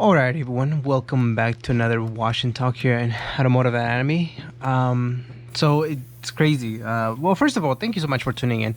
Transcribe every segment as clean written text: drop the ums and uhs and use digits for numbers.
Alright, everyone, welcome back to another Wash and Talk here in Automotive Anatomy. So it's crazy. Well, first of all, thank you so much for tuning in.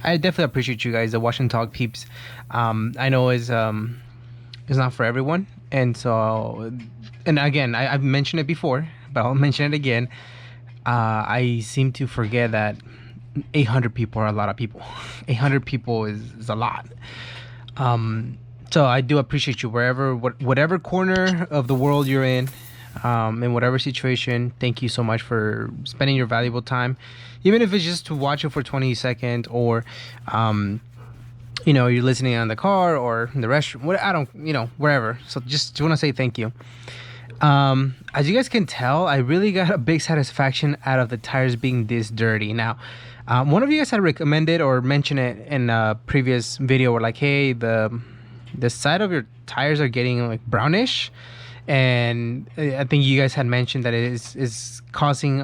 I definitely appreciate you guys, the Wash and Talk peeps. I know it's not for everyone, and so, and again, I've mentioned it before, but I'll mention it again. I seem to forget that 800 people are a lot of people. 800 people is a lot. So I do appreciate you whatever corner of the world you're in whatever situation. Thank you so much for spending your valuable time, even if it's just to watch it for 20 seconds or, you're listening on the car or in the restroom. Wherever. So just want to say thank you. As you guys can tell, I really got a big satisfaction out of the tires being this dirty. Now, one of you guys had recommended or mentioned it in a previous video, where like, hey, the side of your tires are getting like brownish, and I think you guys had mentioned that it is causing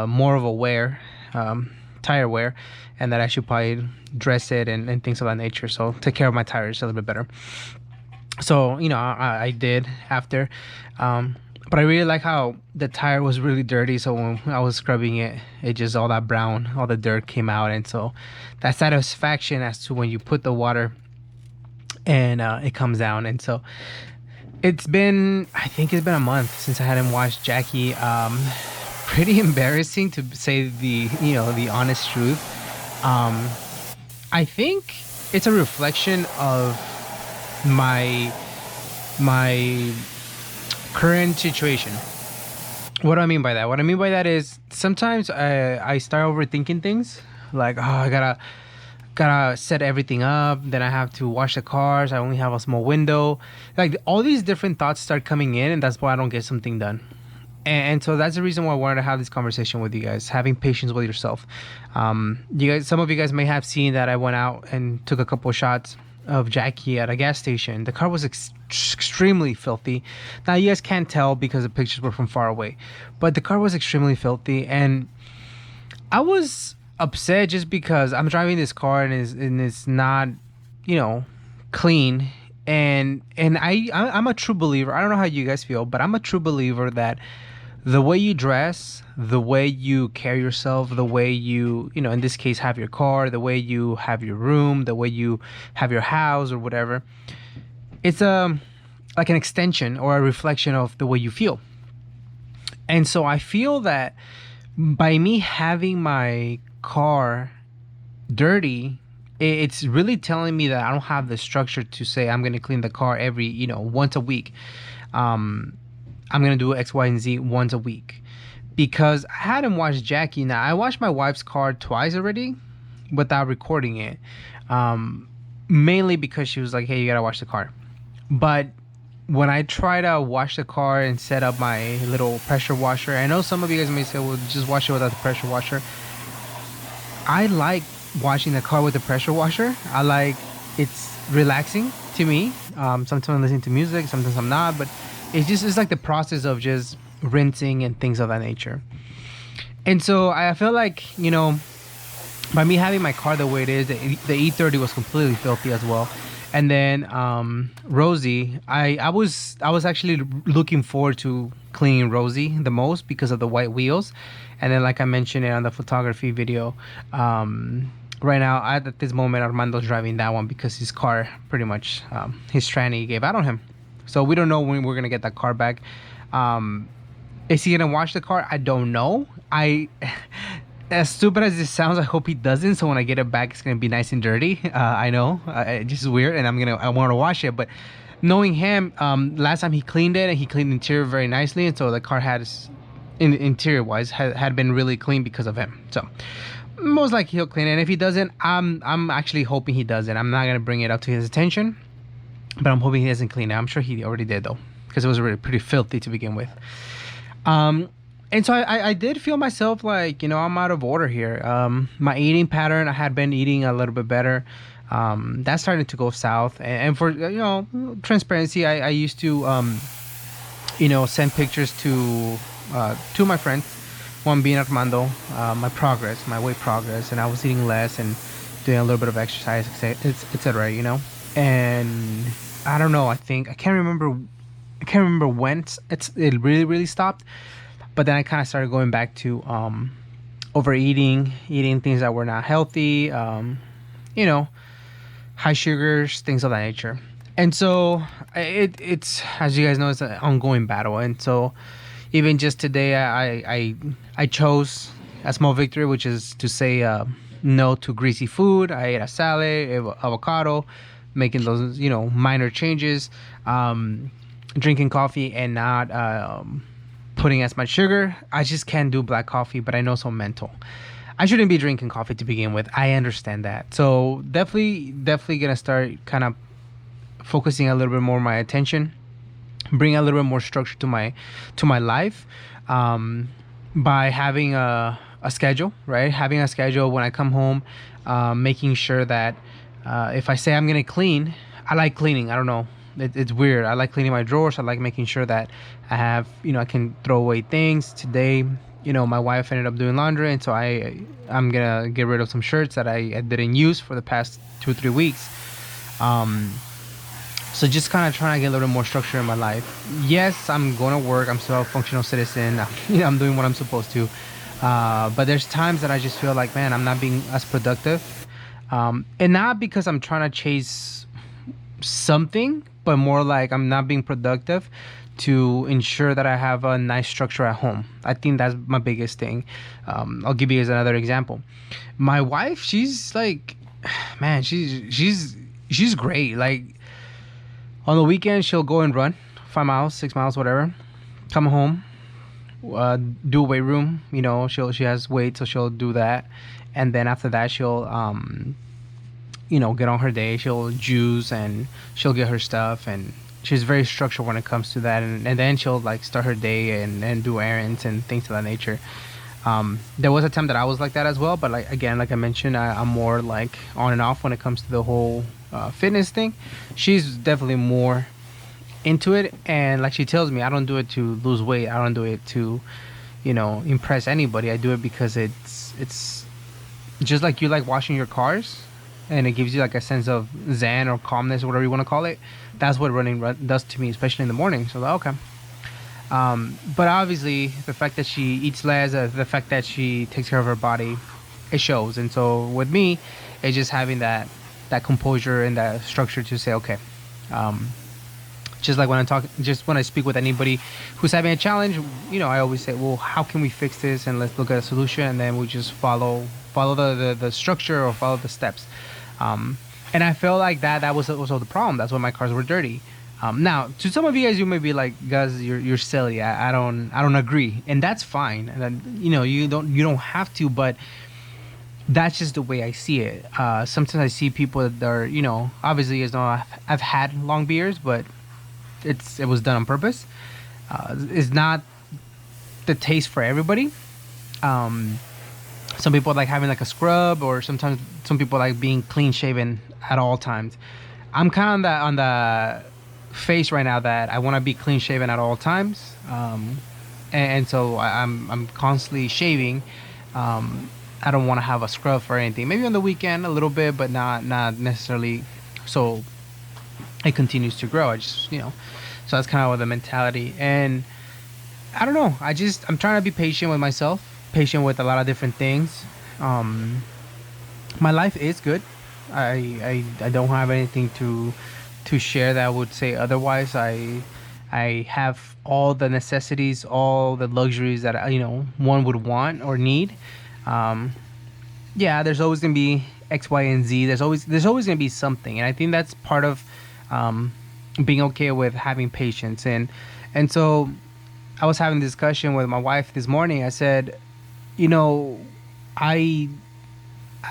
more of a wear, tire wear, and that I should probably dress it and things of that nature, so take care of my tires a little bit better. So I did after, but I really like how the tire was really dirty, so when I was scrubbing it, it just, all that brown, all the dirt came out, and so that satisfaction as to when you put the water and it comes down. And so I think it's been a month since I hadn't washed Jackie. Pretty embarrassing, to say the honest truth. I think it's a reflection of my current situation. What do I mean by that? What I mean by that is sometimes I start overthinking things, like, oh, I gotta set everything up, then I have to wash the cars, I only have a small window, like all these different thoughts start coming in, and that's why I don't get something done. And so that's the reason why I wanted to have this conversation with you guys, having patience with yourself. Some of you guys may have seen that I went out and took a couple of shots of Jackie at a gas station. The car was extremely filthy. Now you guys can't tell because the pictures were from far away, but the car was extremely filthy, and I was upset just because I'm driving this car and it's not, clean. And I'm a true believer. I don't know how you guys feel, but I'm a true believer that the way you dress, the way you carry yourself, the way you, in this case, have your car, the way you have your room, the way you have your house or whatever, it's like an extension or a reflection of the way you feel. And so I feel that by me having my car dirty, it's really telling me that I don't have the structure to say I'm going to clean the car every, once a week. I'm going to do X, Y, and Z once a week, because I hadn't washed Jackie. Now, I washed my wife's car twice already without recording it, mainly because she was like, hey, you got to wash the car. But when I try to wash the car and set up my little pressure washer, I know some of you guys may say, well, just wash it without the pressure washer. I like washing the car with the pressure washer. It's relaxing to me. Sometimes I'm listening to music, sometimes I'm not, but it's like the process of just rinsing and things of that nature. And so I feel like, by me having my car the way it is, the E30 was completely filthy as well. And then Rosie, I was actually looking forward to cleaning Rosie the most because of the white wheels. And then, like I mentioned it on the photography video, right now at this moment Armando's driving that one because his car, pretty much his tranny gave out on him. So we don't know when we're gonna get that car back. Is he gonna wash the car? I don't know. As stupid as this sounds, I hope he doesn't. So when I get it back, it's gonna be nice and dirty. I know, it's just weird, and I want to wash it. But knowing him, last time he cleaned it, and he cleaned the interior very nicely, and so the car interior wise had been really clean because of him. So most likely he'll clean it. And if he doesn't, I'm actually hoping he doesn't. I'm not gonna bring it up to his attention, but I'm hoping he doesn't clean it. I'm sure he already did though, because it was already pretty filthy to begin with. And so I did feel myself like, I'm out of order here. My eating pattern, I had been eating a little bit better. That started to go south. And for, transparency, I used to, send pictures to my friends, one being Armando, my weight progress. And I was eating less and doing a little bit of exercise, etc. And I don't know, I can't remember I can't remember when it really stopped, but then I kind of started going back to overeating, eating things that were not healthy, you know, high sugars, things of that nature. And so it's, as you guys know, it's an ongoing battle. And so even just today, I chose a small victory, which is to say no to greasy food. I ate a salad, avocado, making those, minor changes, drinking coffee and not putting as much sugar. I just can't do black coffee, but I know it's mental. I shouldn't be drinking coffee to begin with. I understand that. So definitely gonna start kind of focusing a little bit more my attention, bring a little bit more structure to my life, by having a schedule, right? Having a schedule when I come home, making sure that if I say I'm gonna clean, I like cleaning. I don't know. It's weird. I like cleaning my drawers. I like making sure that I have, I can throw away things. Today, my wife ended up doing laundry, and so I'm gonna get rid of some shirts that I didn't use for the past 2 or 3 weeks. So just kind of trying to get a little more structure in my life. Yes, I'm going to work. I'm still a functional citizen. I'm doing what I'm supposed to. But there's times that I just feel like, man, I'm not being as productive. And not because I'm trying to chase something, but more like I'm not being productive to ensure that I have a nice structure at home. I think that's my biggest thing. I'll give you guys another example. My wife, she's like, man, she's great. Like, on the weekend, she'll go and run 5 miles, 6 miles, whatever. Come home, do weight room. She has weight, so she'll do that, and then after that, she'll get on her day. She'll juice and she'll get her stuff, and she's very structured when it comes to that. And then she'll like start her day and do errands and things of that nature. There was a time that I was like that as well, but like again, like I mentioned, I'm more like on and off when it comes to the whole fitness thing. She's definitely more into it, and like she tells me, I don't do it to lose weight. I don't do it to, impress anybody. I do it because it's just like you like washing your cars, and it gives you like a sense of zen or calmness or whatever you want to call it. That's what running does to me, especially in the morning. So okay. But obviously, the fact that she eats less, the fact that she takes care of her body, it shows. And so with me, it's just having that composure and that structure to say, okay, just like when I speak with anybody who's having a challenge, I always say, well, how can we fix this, and let's look at a solution, and then we just follow the structure or follow the steps. And I felt like that was also the problem. That's why my cars were dirty. Now, to some of you guys, you may be like, "Guys, you're silly. I don't agree," and that's fine. And then, you don't have to, but that's just the way I see it. Sometimes I see people that are, obviously, as know, I've had long beards, but it was done on purpose. It's not the taste for everybody. Some people like having like a scrub, or sometimes some people like being clean shaven at all times. I'm kind of on the phase right now that I want to be clean shaven at all times, and so I'm constantly shaving. I don't want to have a scrub or anything. Maybe on the weekend a little bit, but not necessarily. So it continues to grow. I just so that's kind of the mentality. And I don't know. I'm trying to be patient with myself, patient with a lot of different things. My life is good. I don't have anything to share that would say otherwise. I have all the necessities, all the luxuries that one would want or need. Yeah, there's always gonna be X, Y, and Z. There's always gonna be something, and I think that's part of being okay with having patience. And so I was having a discussion with my wife this morning. I said,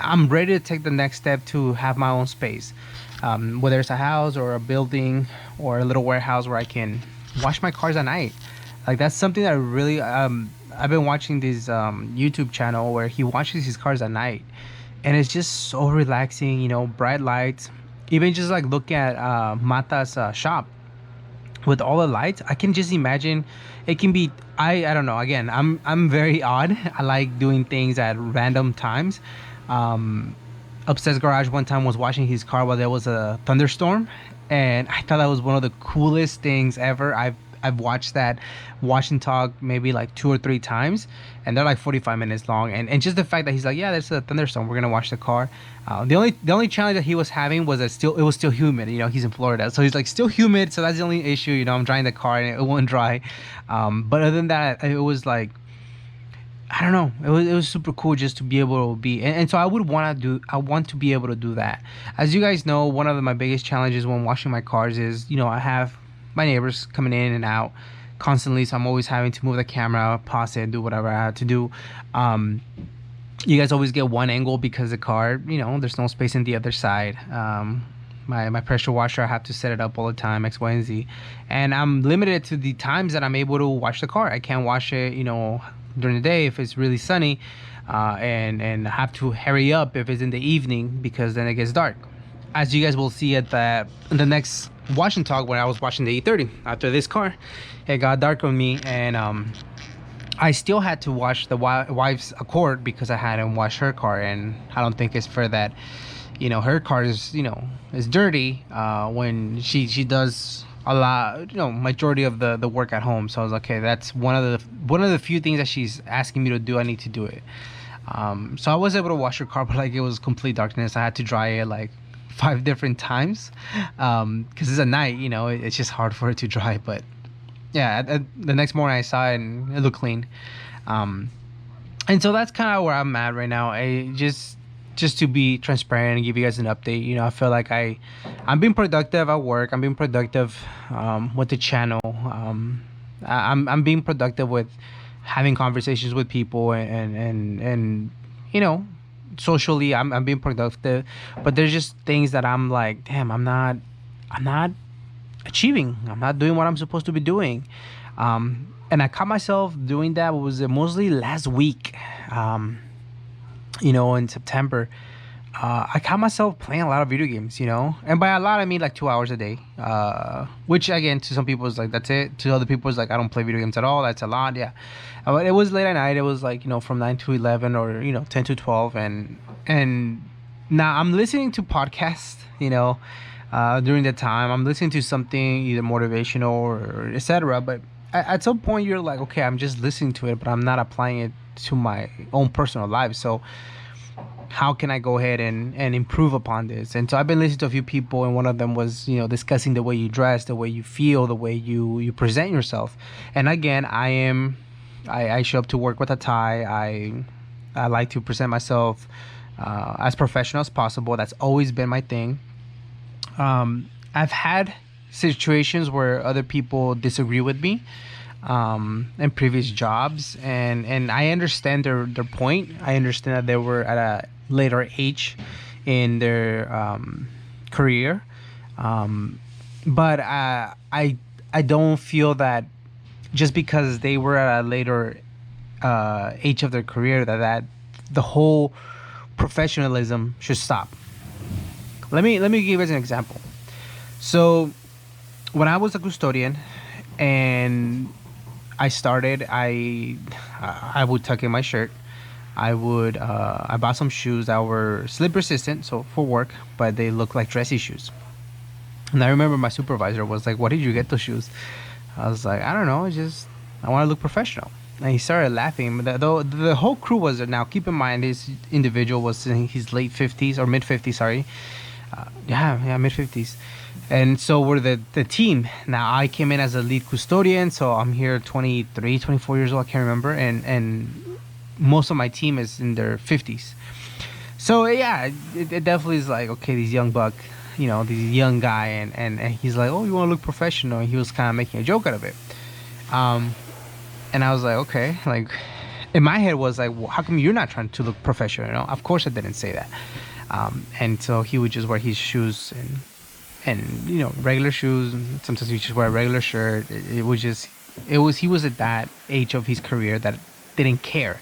I'm ready to take the next step to have my own space, whether it's a house or a building or a little warehouse where I can wash my cars at night. Like, that's something that really I've been watching this YouTube channel where he washes his cars at night, and it's just so relaxing. Bright lights. Even just like looking at Mata's shop with all the lights, I can just imagine it can be. I don't know. Again, I'm very odd. I like doing things at random times. Upstairs garage one time was washing his car while there was a thunderstorm, and I thought that was one of the coolest things ever. I've watched that watch and talk maybe like 2 or 3 times, and they're like 45 minutes long. And just the fact that he's like, yeah, there's a thunderstorm, we're gonna wash the car. The only challenge that he was having was that it was still humid. He's in Florida, so he's like still humid. So that's the only issue. I'm drying the car and it won't dry. But other than that, it was like, I don't know. It was super cool just to be able to be, and so I want to be able to do that. As you guys know, one of my biggest challenges when washing my cars is, I have my neighbors coming in and out constantly, so I'm always having to move the camera, pause it, do whatever I have to do. You guys always get one angle because the car, there's no space in the other side. My pressure washer, I have to set it up all the time, X, Y, and Z, and I'm limited to the times that I'm able to wash the car. I can't wash it, during the day if it's really sunny, and have to hurry up if it's in the evening because then it gets dark. As you guys will see at the next wash and talk, when I was washing the 830 after this car, it got dark on me, and I still had to wash the wife's Accord because I hadn't washed her car, and I don't think it's fair that her car is dirty when she does a lot, majority of the work at home. So I was like, okay, that's one of the few things that she's asking me to do. I need to do it. So I was able to wash her car, but like it was complete darkness. I had to dry it like 5 different times because it's at night. It's just hard for it to dry. But yeah, the next morning I saw it and it looked clean. And so that's kind of where I'm at right now. I just to be transparent and give you guys an update. I feel like I'm being productive at work. I'm being productive with the channel. I'm being productive with having conversations with people, and socially I'm being productive. But there's just things that I'm like, damn, I'm not achieving. I'm not doing what I'm supposed to be doing. And I caught myself doing that. Was mostly last week. In September, I caught myself playing a lot of video games, and by a lot, I mean like 2 hours a day, which again, to some people is like, that's it. To other people is like, I don't play video games at all. That's a lot. Yeah. But it was late at night. It was like, from 9 to 11 or, 10 to 12. And now I'm listening to podcasts, during the time I'm listening to something either motivational or etc. But at some point you're like, okay, I'm just listening to it, but I'm not applying it to my own personal life. So how can I go ahead and improve upon this? And so I've been listening to a few people, and one of them was, discussing the way you dress, the way you feel, the way you present yourself. And again, I show up to work with a tie. I like to present myself as professional as possible. That's always been my thing. I've had situations where other people disagree with me in previous jobs, and I understand their point. I understand that they were at a later age in their career, but I don't feel that just because they were at a later age of their career that the whole professionalism should stop. Let me give you guys an example. So when I was a custodian and I started, I would tuck in my shirt. I bought some shoes that were slip resistant, so for work, but they looked like dressy shoes. And I remember my supervisor was like, "What did you get those shoes?" I was like, "I don't know. I want to look professional." And he started laughing. But the whole crew was there. Now, keep in mind, this individual was in his late 50s or mid 50s. Sorry, mid 50s. And so we're the team. Now I came in as a lead custodian, so I'm here 23, 24 years old, I can't remember, and most of my team is in their 50s. So yeah, it definitely is like, okay, this young buck, this young guy, and he's like, oh, you want to look professional, and he was kind of making a joke out of it. And I was like, okay, like in my head was like, well, how come you're not trying to look professional? Of course I didn't say that. And so he would just wear his shoes and regular shoes, and sometimes he just wear a regular shirt. He was at that age of his career that didn't care,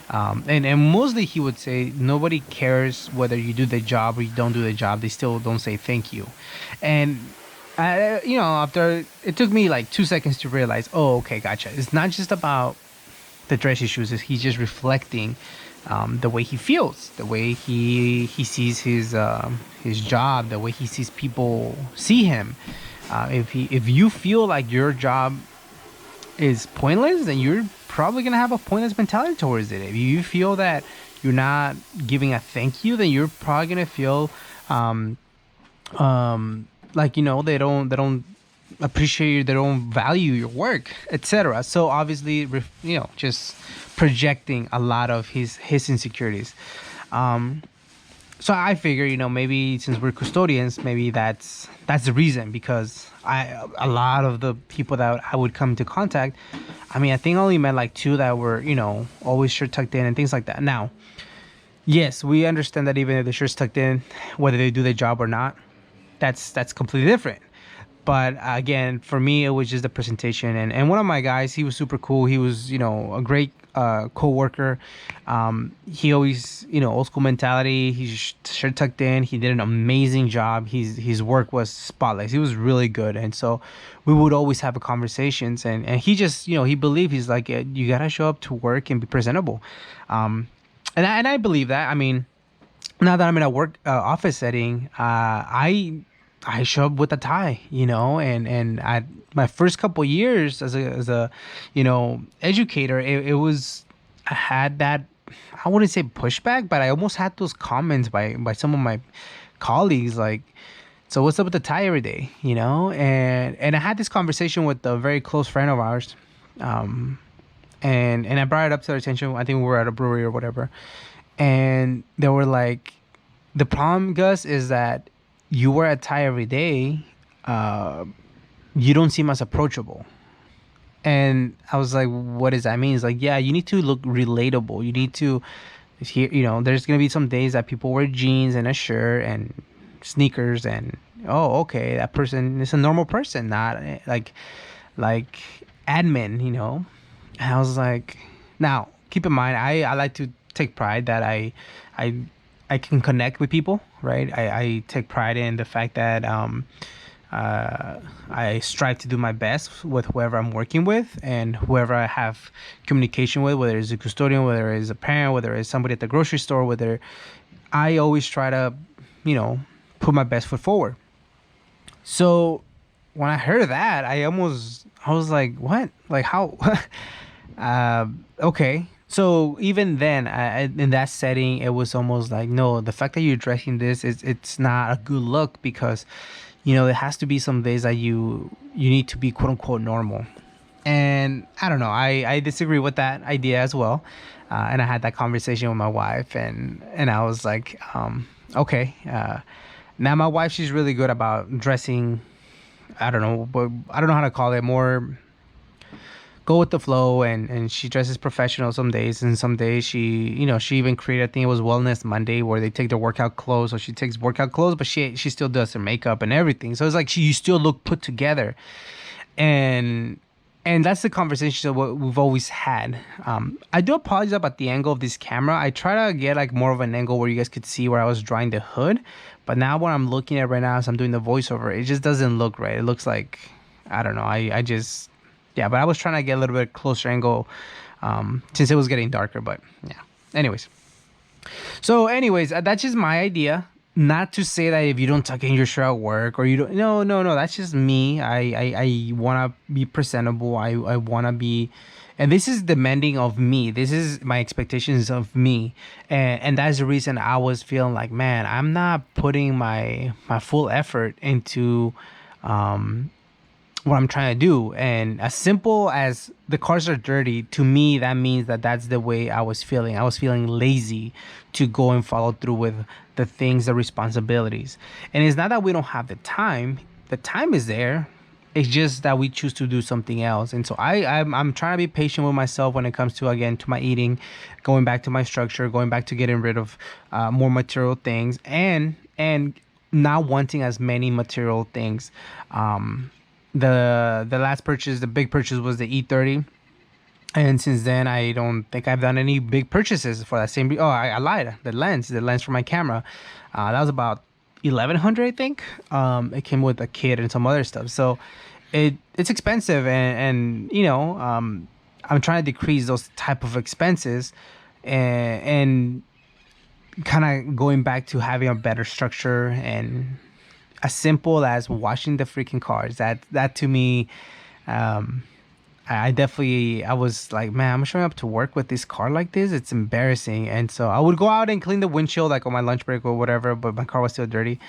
and mostly he would say nobody cares whether you do the job or you don't do the job. They still don't say thank you. And after it took me like 2 seconds to realize, oh, okay, gotcha, it's not just about the dressy shoes. He's just reflecting the way he feels, the way he sees his job, the way he sees people see him. If you feel like your job is pointless, then you're probably gonna have a pointless mentality towards it. If you feel that you're not giving a thank you, then you're probably gonna feel um, like they don't appreciate you, they don't value your work, etc. So obviously, just projecting a lot of his insecurities. Um, so I figure, maybe since we're custodians, maybe that's the reason. Because a lot of the people that I would come into contact, I mean, I think I only met like two that were, always shirt tucked in and things like that. Now, yes, we understand that even if the shirt's tucked in, whether they do their job or not, that's completely different. But again, for me, it was just the presentation. And one of my guys, he was super cool. He was, a great co-worker. He always, old school mentality. He's shirt tucked in. He did an amazing job. His work was spotless. He was really good. And so we would always have conversations. And he just, he believed, he's like, you got to show up to work and be presentable. And I believe that. I mean, now that I'm in a work office setting, I show up with a tie, and I my first couple years as a educator, it was, I had that, I wouldn't say pushback, but I almost had those comments by some of my colleagues, like, so what's up with the tie every day, and I had this conversation with a very close friend of ours, and I brought it up to their attention. I think we were at a brewery or whatever, and they were like, the problem, Gus, is that you wear a tie every day, you don't seem as approachable. And I was like, what does that mean? It's like, yeah, you need to look relatable. You need to, here, there's going to be some days that people wear jeans and a shirt and sneakers, and, oh, okay, that person is a normal person, not like admin, And I was like, now, keep in mind, I like to take pride that I I can connect with people, right? I take pride in the fact that I strive to do my best with whoever I'm working with and whoever I have communication with, whether it's a custodian, whether it's a parent, whether it's somebody at the grocery store, whether I always try to, put my best foot forward. So when I heard that, I was like, what? Like, how? Okay. So even then, in that setting, it was almost like, no, the fact that you're dressing this it's not a good look, because, it has to be some days that you need to be quote unquote normal. And I don't know, I disagree with that idea as well. And I had that conversation with my wife, and I was like, okay. Now my wife, she's really good about dressing. I don't know, but I don't know how to call it, more go with the flow, and she dresses professional some days, and some days she even created, I think it was Wellness Monday, where they take their workout clothes. So she takes workout clothes, but she still does her makeup and everything. So it's like you still look put together. And that's the conversation that we've always had. I do apologize about the angle of this camera. I try to get like more of an angle where you guys could see where I was drawing the hood, but now what I'm looking at right now as I'm doing the voiceover, it just doesn't look right. It looks like, I don't know, I just, yeah, but I was trying to get a little bit closer angle, since it was getting darker. But yeah, anyways. So anyways, that's just my idea. Not to say that if you don't tuck in your shirt at work, or you don't, no, that's just me. I want to be presentable. I want to be, and this is demanding of me. This is my expectations of me. And that's the reason I was feeling like, man, I'm not putting my full effort into, what I'm trying to do. And as simple as the cars are dirty, to me, that means that that's the way I was feeling. I was feeling lazy to go and follow through with the things, the responsibilities. And it's not that we don't have the time. The time is there. It's just that we choose to do something else. And so I'm trying to be patient with myself when it comes to, again, to my eating, going back to my structure, going back to getting rid of more material things, and not wanting as many material things. The last purchase, the big purchase, was the E30, and since then I don't think I've done any big purchases for that same. Oh, I lied. The lens for my camera, that was about 1,100, I think. It came with a kit and some other stuff, so it's expensive, and I'm trying to decrease those type of expenses, and kind of going back to having a better structure and as simple as washing the freaking cars. That to me, I definitely, I was like, man, I'm showing up to work with this car like this. It's embarrassing. And so I would go out and clean the windshield like on my lunch break or whatever, but my car was still dirty.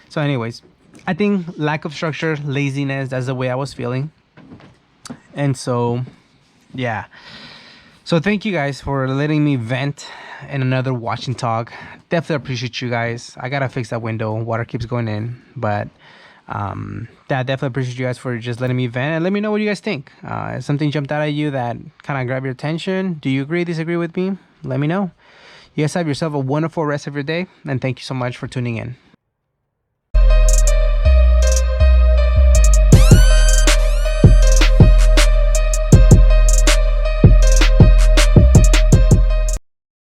So anyways, I think lack of structure, laziness, that's the way I was feeling. And so, yeah. So thank you guys for letting me vent in another watch and talk. Definitely appreciate you guys. I gotta fix that window. Water keeps going in, but yeah, definitely appreciate you guys for just letting me vent and let me know what you guys think. If something jumped out at you that kind of grabbed your attention, do you agree, disagree with me? Let me know. You guys have yourself a wonderful rest of your day, and thank you so much for tuning in.